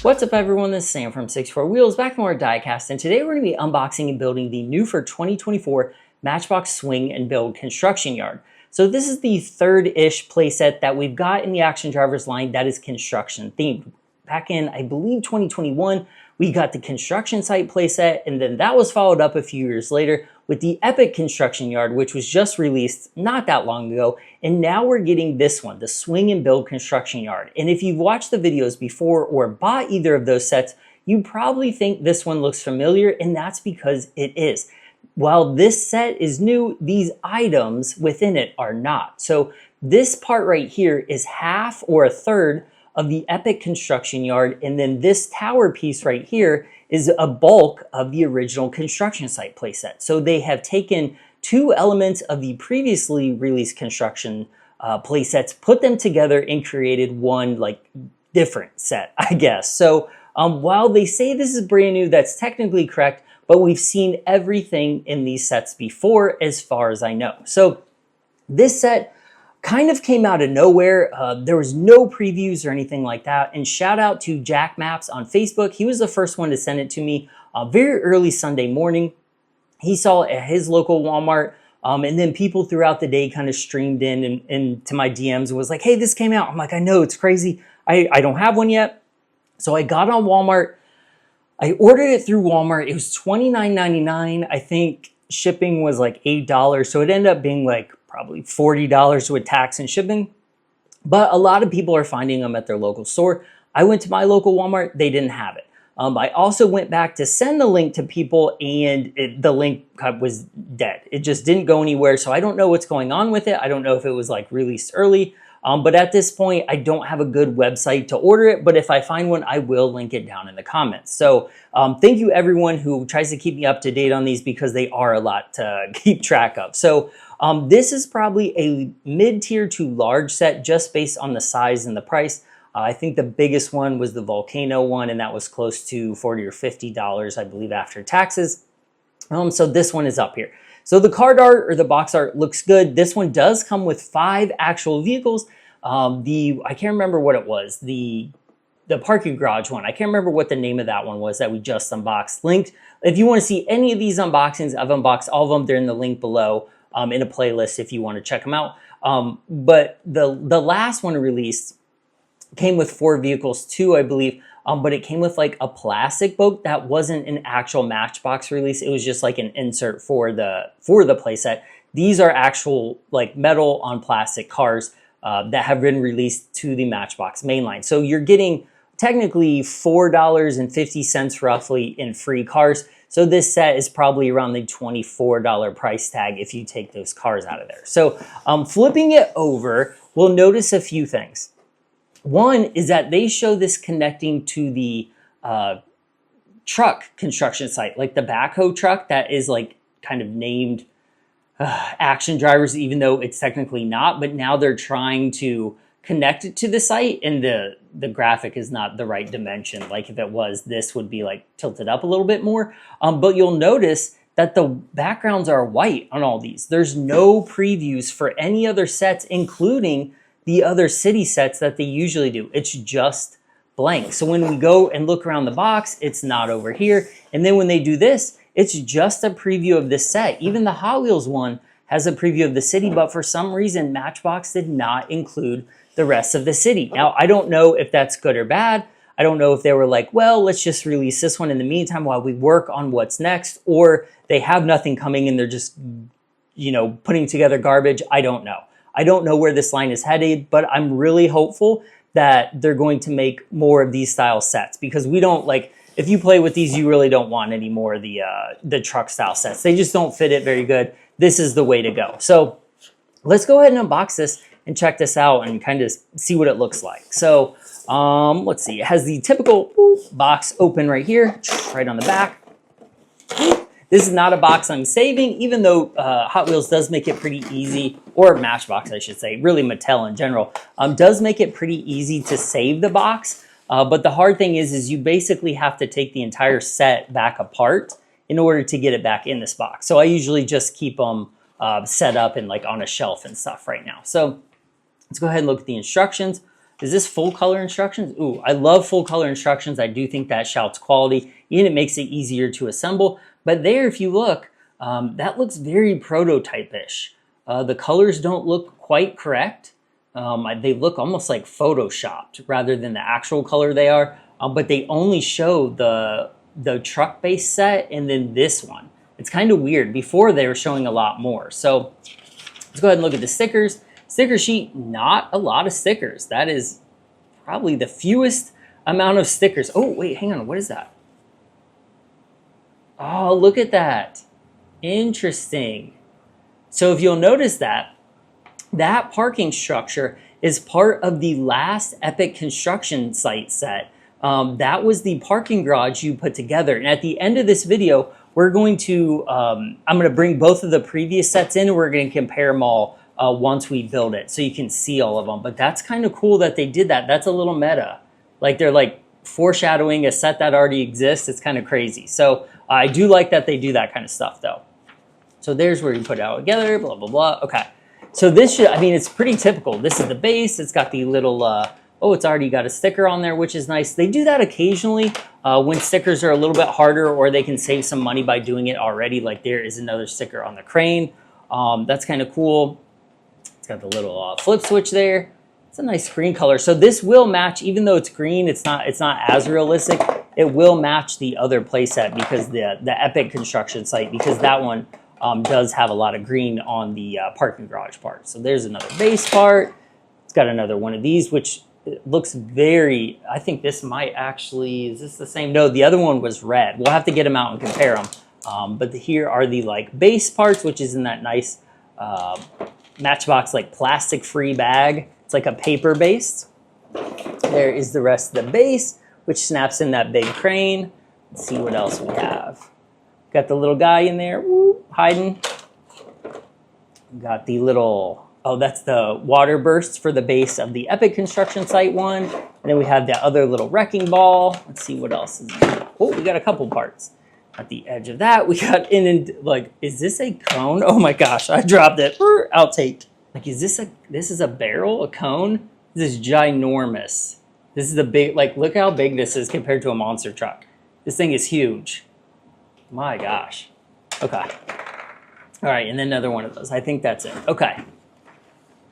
What's up everyone, this is Sam from 64 Wheels, back from our diecast, and today we're going to be unboxing and building the new for 2024 Matchbox Swing and Build Construction Yard. So this is the third-ish playset that we've got in the Action Drivers line that is construction themed. Back in, I believe, 2021, we got the construction site playset, and then that was followed up a few years later with the Epic Construction Yard, which was just released not that long ago. And now we're getting this one, the Swing and Build Construction Yard. And if you've watched the videos before or bought either of those sets, you probably think this one looks familiar, and that's because it is. While this set is new, these items within it are not. So this part right here is half or a third of the Epic Construction Yard, and then this tower piece right here is a bulk of the original construction site playset. So they have taken two elements of the previously released construction playsets, put them together and created one like different set, I guess. So while they say this is brand new, that's technically correct, but we've seen everything in these sets before as far as I know. So this set kind of came out of nowhere. There was no previews or anything like that. And shout out to Jack Maps on Facebook. He was the first one to send it to me very early Sunday morning. He saw it at his local Walmart. And then people throughout the day kind of streamed in and to my DMs and was like, hey, this came out. I'm like, I know, it's crazy. I don't have one yet. So I got on Walmart. I ordered it through Walmart. It was $29.99. I think shipping was like $8. So it ended up being like probably $40 with tax and shipping. But a lot of people are finding them at their local store. I went to my local Walmart. They didn't have it. I also went back to send the link to people, and the link was dead. It just didn't go anywhere. So I don't know what's going on with it. I don't know if it was like released early. But at this point, I don't have a good website to order it. But if I find one, I will link it down in the comments. So thank you everyone who tries to keep me up to date on these, because they are a lot to keep track of. So this is probably a mid-tier to large set just based on the size and the price. I think the biggest one was the Volcano one, and that was close to $40 or $50, I believe, after taxes. So this one is up here. So the card art or the box art looks good. This one does come with 5 actual vehicles. I can't remember what it was. The parking garage one. I can't remember what the name of that one was that we just unboxed. Linked. If you want to see any of these unboxings, I've unboxed all of them. They're in the link below in a playlist if you want to check them out. But the last one released came with 4 vehicles too, I believe. But it came with like a plastic boat that wasn't an actual Matchbox release. It was just like an insert for the playset. These are actual like metal on plastic cars that have been released to the Matchbox mainline. So you're getting technically $4.50 roughly in free cars. So this set is probably around the $24 price tag if you take those cars out of there. So flipping it over, we'll notice a few things. One is that they show this connecting to the truck construction site, like the backhoe truck that is like kind of named Action Drivers, even though it's technically not. But now they're trying to connect it to the site, and the graphic is not the right dimension. Like if it was, this would be like tilted up a little bit more. But you'll notice that the backgrounds are white on all these. There's no previews for any other sets, including the other city sets that they usually do. It's just blank. So when we go and look around the box, it's not over here. And then when they do this, it's just a preview of this set. Even the Hot Wheels one has a preview of the city, but for some reason, Matchbox did not include the rest of the city. Now, I don't know if that's good or bad. I don't know if they were like, well, let's just release this one in the meantime while we work on what's next, or they have nothing coming and they're just, you know, putting together garbage. I don't know. I don't know where this line is headed, but I'm really hopeful that they're going to make more of these style sets, because we don't like, if you play with these, you really don't want any more of the truck style sets. They just don't fit it very good. This is the way to go. So let's go ahead and unbox this and check this out and kind of see what it looks like. So let's see, it has the typical box open right here, right on the back. This is not a box I'm saving, even though Hot Wheels does make it pretty easy, or Matchbox, I should say, really Mattel in general, does make it pretty easy to save the box. But the hard thing is you basically have to take the entire set back apart in order to get it back in this box. So I usually just keep them set up and like on a shelf and stuff right now. So let's go ahead and look at the instructions. Is this full color instructions? Ooh, I love full color instructions. I do think that shouts quality and it makes it easier to assemble. But there, if you look, that looks very prototype-ish. The colors don't look quite correct. They look almost like photoshopped rather than the actual color they are. But they only show the truck base set and then this one. It's kind of weird. Before they were showing a lot more. So let's go ahead and look at the stickers. Sticker sheet, not a lot of stickers. That is probably the fewest amount of stickers. Oh, wait, hang on. What is that? Oh, look at that. Interesting. So if you'll notice that parking structure is part of the last Epic construction site set. That was the parking garage you put together. And at the end of this video, we're going to, I'm going to bring both of the previous sets in and we're going to compare them all once we build it so you can see all of them. But that's kind of cool that they did that. That's a little meta. Like they're like foreshadowing a set that already exists. It's kind of crazy. So I do like that they do that kind of stuff though. So there's where you put it all together, blah, blah, blah. Okay. So this should, I mean, it's pretty typical. This is the base. It's got the little, oh, it's already got a sticker on there, which is nice. They do that occasionally when stickers are a little bit harder or they can save some money by doing it already. Like there is another sticker on the crane. That's kind of cool. Got the little flip switch there. It's a nice green color. So this will match, even though it's green, it's not as realistic. It will match the other playset because the Epic construction site, because that one does have a lot of green on the parking garage part. So there's another base part. It's got another one of these, which looks very, I think this might actually, is this the same? No, the other one was red. We'll have to get them out and compare them. But here are the like base parts, which is in that nice Matchbox like plastic free bag. It's like a paper base. There is the rest of the base, which snaps in that big crane. Let's see what else we have. Got the little guy in there, whoop, hiding. Got the little, oh, that's the water bursts for the base of the Epic construction site one. And then we have the other little wrecking ball. Let's see what else is in. Oh, we got a couple parts. At the edge of that, we got like, is this a cone? Oh my gosh, I dropped it. Outtake. Like, this is a barrel, a cone? This is ginormous. This is a big, like, look how big this is compared to a monster truck. This thing is huge. My gosh. Okay. All right, and then another one of those. I think that's it. Okay.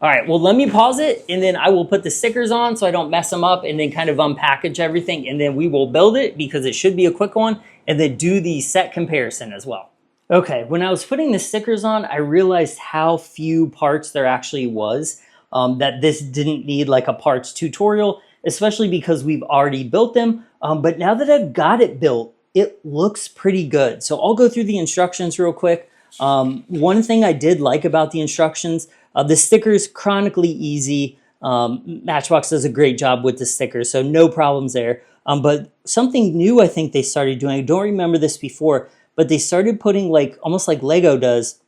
All right, well, let me pause it, and then I will put the stickers on so I don't mess them up, and then kind of unpackage everything, and then we will build it because it should be a quick one, and then do the set comparison as well. Okay, when I was putting the stickers on, I realized how few parts there actually was, that this didn't need like a parts tutorial, especially because we've already built them. But now that I've got it built, it looks pretty good. So I'll go through the instructions real quick. One thing I did like about the instructions, the stickers, chronically easy. Matchbox does a great job with the stickers, so no problems there. But something new I think they started doing, I don't remember this before, but they started putting like, almost like Lego does,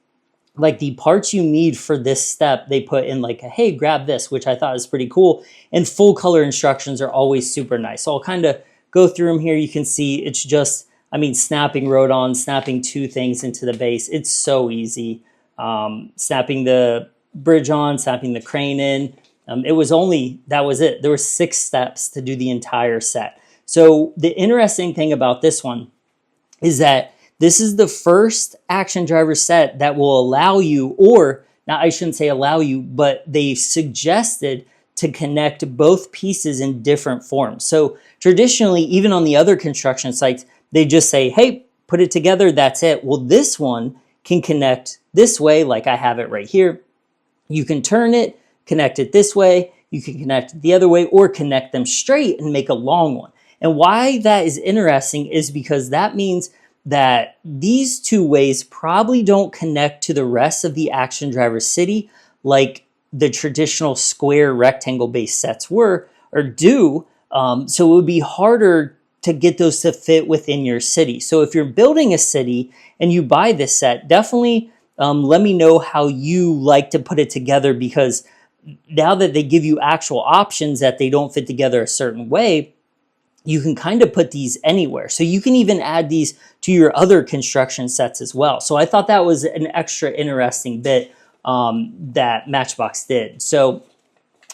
like the parts you need for this step, they put in like, hey, grab this, which I thought was pretty cool. And full color instructions are always super nice. So I'll kind of go through them here. You can see it's just, I mean, snapping rod-on, snapping two things into the base. It's so easy. Snapping the bridge on, snapping the crane in. It was only, that was it. There were 6 steps to do the entire set. So the interesting thing about this one is that this is the first action driver set that will allow you, or now I shouldn't say allow you, but they suggested to connect both pieces in different forms. So traditionally, even on the other construction sites, they just say, hey, put it together, that's it. Well, this one can connect this way, like I have it right here. You can turn it, connect it this way, you can connect it the other way, or connect them straight and make a long one. And why that is interesting is because that means that these two ways probably don't connect to the rest of the action driver city like the traditional square rectangle based sets were or do. So it would be harder to get those to fit within your city. So if you're building a city and you buy this set, definitely let me know how you like to put it together, because now that they give you actual options that they don't fit together a certain way, you can kind of put these anywhere. So you can even add these to your other construction sets as well. So I thought that was an extra interesting bit that Matchbox did. So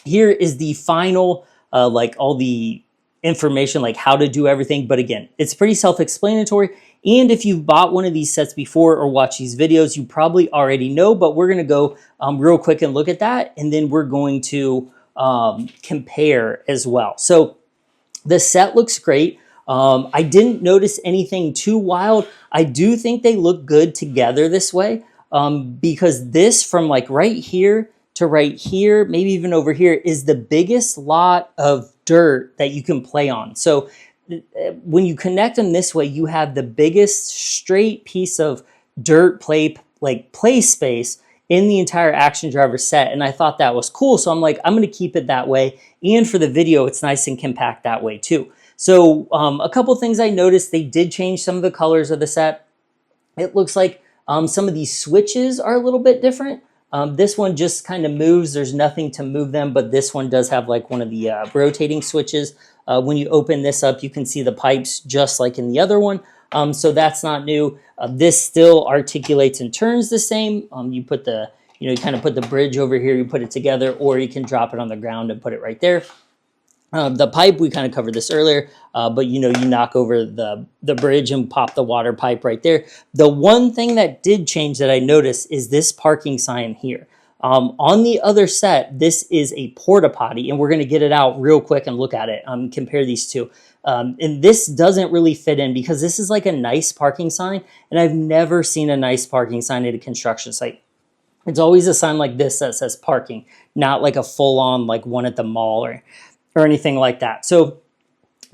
here is the final like all the information, like how to do everything. But again, it's pretty self-explanatory. And if you've bought one of these sets before or watched these videos, you probably already know, but we're going to go real quick and look at that. And then we're going to compare as well. So the set looks great. I didn't notice anything too wild. I do think they look good together this way because this from like right here to right here, maybe even over here, is the biggest lot of dirt that you can play on. So when you connect them this way, you have the biggest straight piece of dirt play space in the entire Action Driver set. And I thought that was cool. So I'm like, I'm going to keep it that way. And for the video, it's nice and compact that way too. So a couple things I noticed, they did change some of the colors of the set. It looks like some of these switches are a little bit different. This one just kind of moves. There's nothing to move them, but this one does have like one of the rotating switches. When you open this up, you can see the pipes just like in the other one. So that's not new. This still articulates and turns the same. You put the, you kind of put the bridge over here, you put it together, or you can drop it on the ground and put it right there. The pipe, we kind of covered this earlier, but you knock over the bridge and pop the water pipe right there. The one thing that did change that I noticed is this parking sign here. On the other set, this is a porta potty, and we're going to get it out real quick and look at it, compare these two. And this doesn't really fit in because this is like a nice parking sign, and I've never seen a nice parking sign at a construction site. It's always a sign like this that says parking, not like a full-on like one at the mall or anything like that. So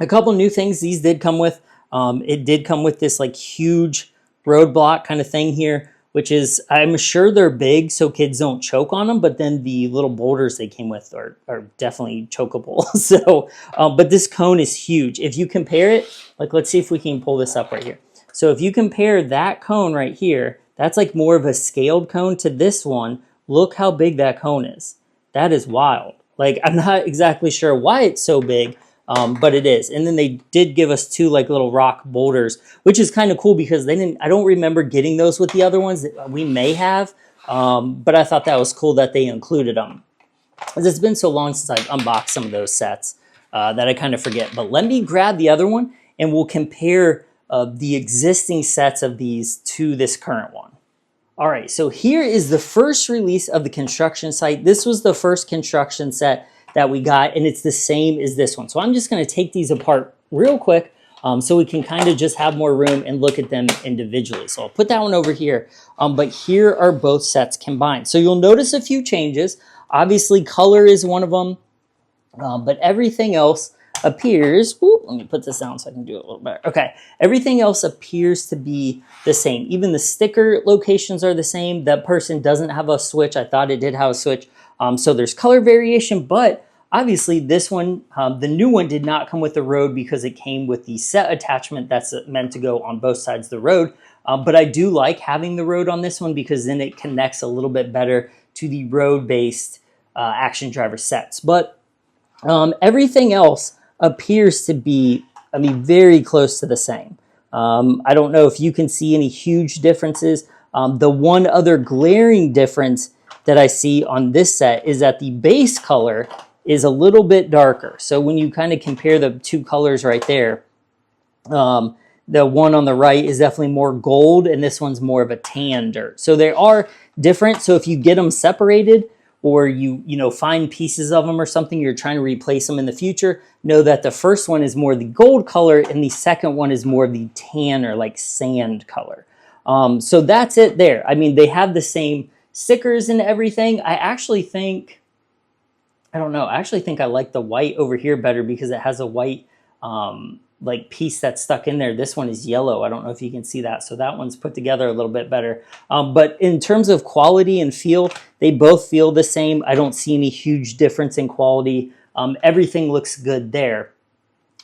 a couple new things these did come with. It did come with this like huge roadblock kind of thing here, which is, I'm sure they're big so kids don't choke on them, but then the little boulders they came with are definitely chokeable. So, but this cone is huge. If you compare it, like let's see if we can pull this up right here. So if you compare that cone right here, that's like more of a scaled cone to this one. Look how big that cone is. That is wild. Like, I'm not exactly sure why it's so big, but it is. And then they did give us two like little rock boulders, which is kind of cool because I don't remember getting those with the other ones. That we may have, but I thought that was cool that they included them. Because it's been so long since I've unboxed some of those sets that I kind of forget. But let me grab the other one and we'll compare the existing sets of these to this current one. All right, so here is the first release of the construction site. This was the first construction set that we got, and it's the same as this one. So I'm just gonna take these apart real quick so we can kind of just have more room and look at them individually. So I'll put that one over here, but here are both sets combined. So you'll notice a few changes. Obviously, color is one of them, but everything else appears, let me put this down so I can do it a little better. Okay, everything else appears to be the same. Even the sticker locations are the same. That person doesn't have a switch. I thought it did have a switch. So there's color variation, but obviously this one, the new one did not come with the road because it came with the set attachment that's meant to go on both sides of the road. But I do like having the road on this one because then it connects a little bit better to the road-based Action Driver sets. But everything else appears to be, very close to the same. I don't know if you can see any huge differences. The one other glaring difference that I see on this set is that the base color is a little bit darker. So when you kind of compare the two colors right there, the one on the right is definitely more gold and this one's more of a tan dirt. So they are different. So if you get them separated, or you find pieces of them or something, you're trying to replace them in the future, know that the first one is more the gold color and the second one is more the tan or like sand color. So that's it there. They have the same stickers and everything. I actually think I like the white over here better because it has a white like piece that's stuck in there. This one is yellow. I don't know if you can see that. So that one's put together a little bit better. But in terms of quality and feel, they both feel the same. I don't see any huge difference in quality. Everything looks good there.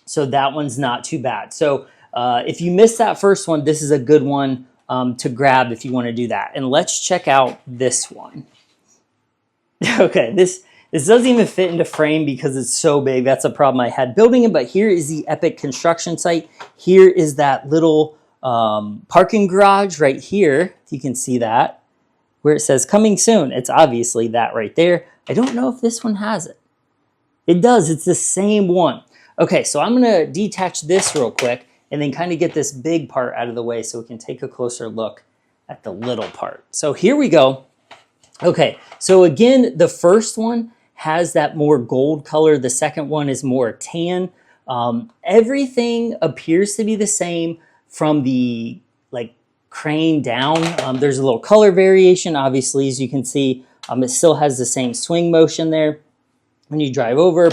So that one's not too bad. So if you missed that first one, this is a good one to grab if you want to do that. And let's check out this one. Okay, this doesn't even fit into frame because it's so big. That's a problem I had building it, but here is the Epic construction site. Here is that little parking garage right here. If you can see that, where it says coming soon. It's obviously that right there. I don't know if this one has it. It does, it's the same one. Okay, so I'm gonna detach this real quick and then kind of get this big part out of the way so we can take a closer look at the little part. So here we go. Okay, so again, the first one has that more gold color. The second one is more tan. Everything appears to be the same from the like crane down. There's a little color variation, obviously, as you can see. It still has the same swing motion there when you drive over,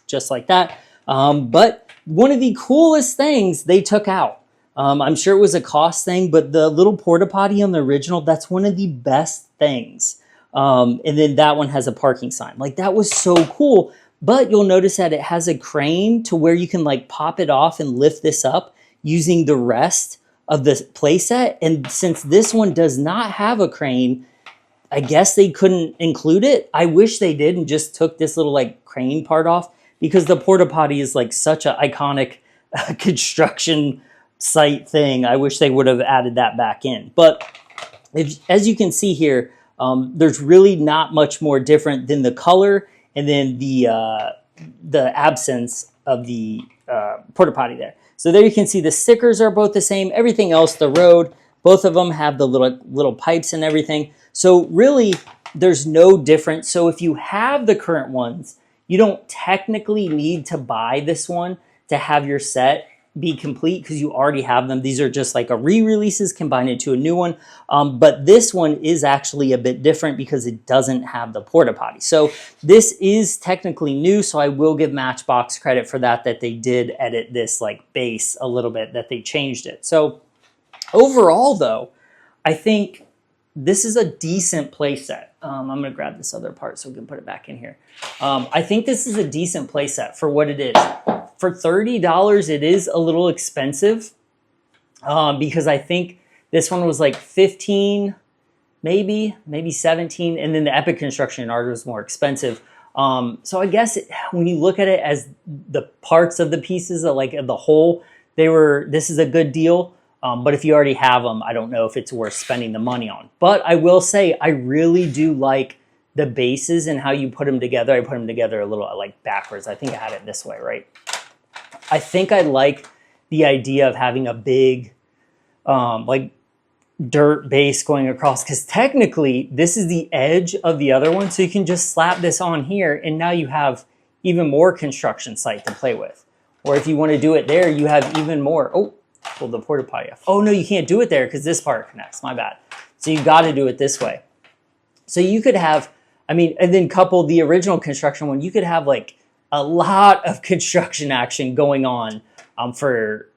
just like that. But one of the coolest things they took out, I'm sure it was a cost thing, but the little porta potty on the original, that's one of the best things. And then that one has a parking sign. Like, that was so cool. But you'll notice that it has a crane to where you can like pop it off and lift this up using the rest of the playset. And since this one does not have a crane, I guess they couldn't include it. I wish they did and just took this little like crane part off, because the porta potty is like such an iconic construction site thing. I wish they would have added that back in. But as you can see here, there's really not much more different than the color and then the absence of the porta potty there. So there you can see the stickers are both the same. Everything else, the road, both of them have the little pipes and everything. So really, there's no difference. So if you have the current ones, you don't technically need to buy this one to have your set be complete, because you already have them. These are just like a re-releases combined into a new one. But this one is actually a bit different because it doesn't have the porta potty. So this is technically new. So I will give Matchbox credit for that they did edit this like base a little bit, that they changed it. So overall though, I think this is a decent playset. I'm gonna grab this other part so we can put it back in here. I think this is a decent playset for what it is. For $30, it is a little expensive because I think this one was like 15, maybe 17, and then the Epic Construction Art was more expensive. So I guess when you look at it as the parts of the pieces, like the whole, this is a good deal. But if you already have them, I don't know if it's worth spending the money on. But I will say, I really do like the bases and how you put them together. I put them together a little like backwards. I think I had it this way, right? I think I like the idea of having a big like dirt base going across, because technically this is the edge of the other one. So you can just slap this on here and now you have even more construction site to play with. Or if you want to do it there, you have even more. Oh, pull the porta potty off. Oh no, you can't do it there because this part connects, my bad. So you got to do it this way. So you could have, and then couple the original construction one, you could have like a lot of construction action going on for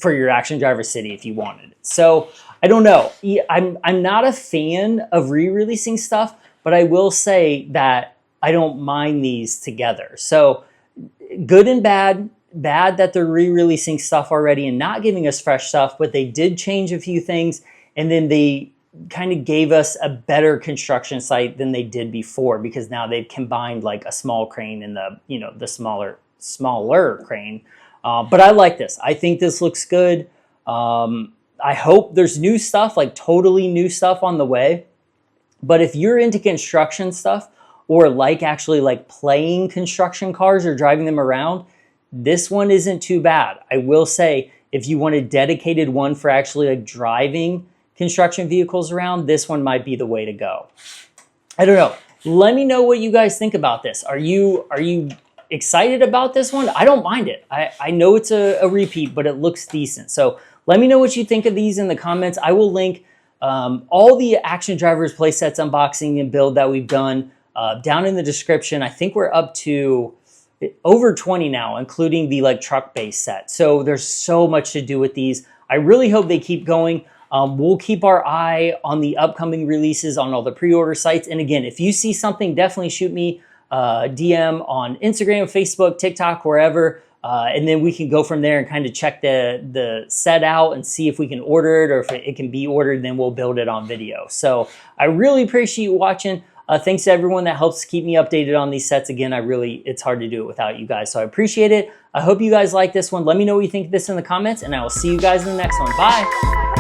your Action Driver City if you wanted it. So I don't know. I'm not a fan of re-releasing stuff, but I will say that I don't mind these together. So good and bad. Bad that they're re-releasing stuff already and not giving us fresh stuff, but they did change a few things, and then they kind of gave us a better construction site than they did before, because now they've combined like a small crane and the smaller crane. But I like this. I think this looks good. I hope there's new stuff, like totally new stuff on the way. But if you're into construction stuff, or like actually like playing construction cars or driving them around, this one isn't too bad. I will say, if you want a dedicated one for actually like driving construction vehicles around, this one might be the way to go. I don't know. Let me know what you guys think about this. Are you excited about this one? I don't mind it. I know it's a repeat, but it looks decent. So let me know what you think of these in the comments. I will link all the Action Drivers playsets unboxing and build that we've done down in the description. I think we're up to over 20 now, including the like truck base set. So there's so much to do with these. I really hope they keep going. We'll keep our eye on the upcoming releases on all the pre-order sites. And again, if you see something, definitely shoot me a DM on Instagram, Facebook, TikTok, wherever. And then we can go from there and kind of check the set out and see if we can order it, or if it can be ordered, then we'll build it on video. So I really appreciate you watching. Thanks to everyone that helps keep me updated on these sets. Again, it's hard to do it without you guys. So I appreciate it. I hope you guys like this one. Let me know what you think of this in the comments, and I will see you guys in the next one. Bye.